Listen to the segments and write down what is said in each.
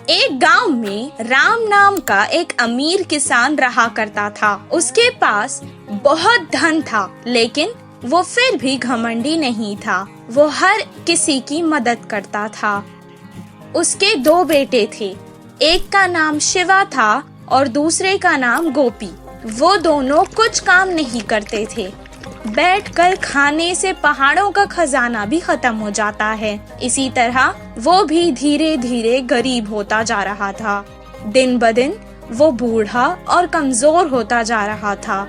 एक गांव में राम नाम का एक अमीर किसान रहा करता था। उसके पास बहुत धन था, लेकिन वो फिर भी घमंडी नहीं था। वो हर किसी की मदद करता था। उसके 2 बेटे थे। एक का नाम शिवा था और दूसरे का नाम गोपी। वो दोनों कुछ काम नहीं करते थे। बैठकर खाने से पहाड़ों का खजाना भी खत्म हो जाता है। इसी तरह वो भी धीरे धीरे गरीब होता जा रहा था। दिन ब दिन वो बूढ़ा और कमजोर होता जा रहा था।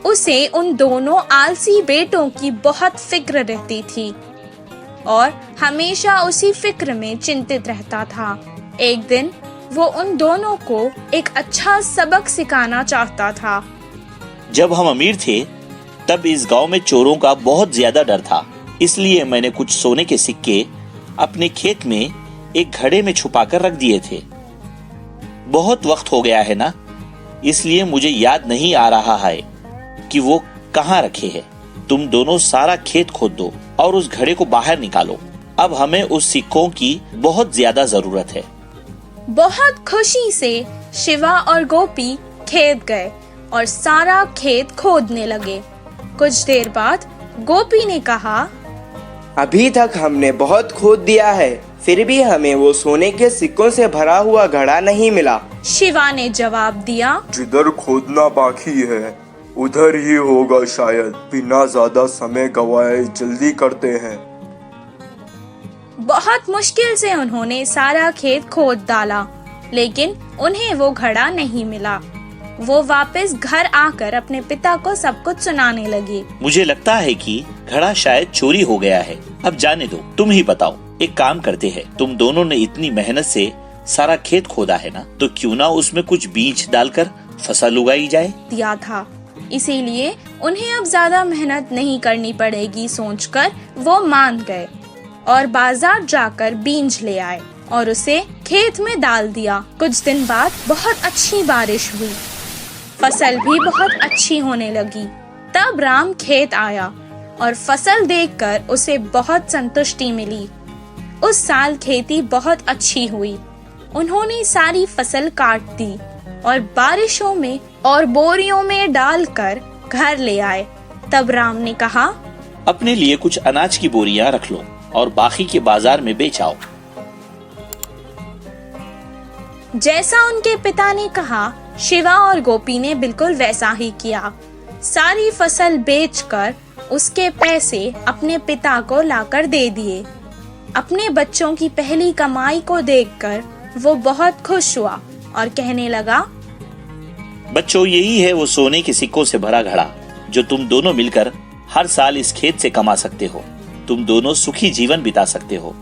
उसे उन दोनों आलसी बेटों की बहुत फिक्र रहती थी और हमेशा उसी फिक्र में चिंतित रहता था। एक दिन वो उन दोनों को एक अच्छा सबक सिखाना चाहता था। जब हम अमीर थे तब इस गांव में चोरों का बहुत ज्यादा डर था। इसलिए मैंने कुछ सोने के सिक्के अपने खेत में एक घड़े में छुपाकर रख दिए थे। बहुत वक्त हो गया है ना, इसलिए मुझे याद नहीं आ रहा है कि वो कहाँ रखे हैं। तुम दोनों सारा खेत खोद दो और उस घड़े को बाहर निकालो। अब हमें उस सिक्कों की बहुत ज्यादा जरूरत है। बहुत खुशी से शिवा और गोपी खेत गए और सारा खेत खोदने लगे। कुछ देर बाद गोपी ने कहा, अभी तक हमने बहुत खोद दिया है, फिर भी हमें वो सोने के सिक्कों से भरा हुआ घड़ा नहीं मिला। शिवा ने जवाब दिया, जिधर खोदना बाकी है उधर ही होगा शायद। बिना ज्यादा समय गवाए जल्दी करते हैं। बहुत मुश्किल से उन्होंने सारा खेत खोद डाला, लेकिन उन्हें वो घड़ा नहीं मिला। वो वापस घर आकर अपने पिता को सब कुछ सुनाने लगी। मुझे लगता है कि घड़ा शायद चोरी हो गया है। अब जाने दो, तुम ही बताओ। एक काम करते हैं, तुम दोनों ने इतनी मेहनत से सारा खेत खोदा है ना, तो क्यों ना उसमें कुछ बीज डालकर फसल उगाई जाए। दिया था, इसीलिए उन्हें अब ज्यादा मेहनत नहीं करनी पड़ेगी सोचकर वो मान गए और बाजार जाकर बीज ले आए और उसे खेत में डाल दिया। कुछ दिन बाद बहुत अच्छी बारिश हुई, फसल भी बहुत अच्छी होने लगी। तब राम खेत आया और फसल देखकर उसे बहुत संतुष्टि मिली। उस साल खेती बहुत अच्छी हुई। उन्होंने सारी फसल काट दी और बारिशों में और बोरियों में डालकर घर ले आए। तब राम ने कहा, अपने लिए कुछ अनाज की बोरियां रख लो और बाकी के बाजार में बेच आओ। जैसा उनके पिता ने कहा, शिवा और गोपी ने बिल्कुल वैसा ही किया। सारी फसल बेचकर उसके पैसे अपने पिता को लाकर दे दिए। अपने बच्चों की पहली कमाई को देखकर वो बहुत खुश हुआ और कहने लगा, बच्चों, यही है वो सोने के सिक्कों से भरा घड़ा जो तुम दोनों मिलकर हर साल इस खेत से कमा सकते हो। तुम दोनों सुखी जीवन बिता सकते हो।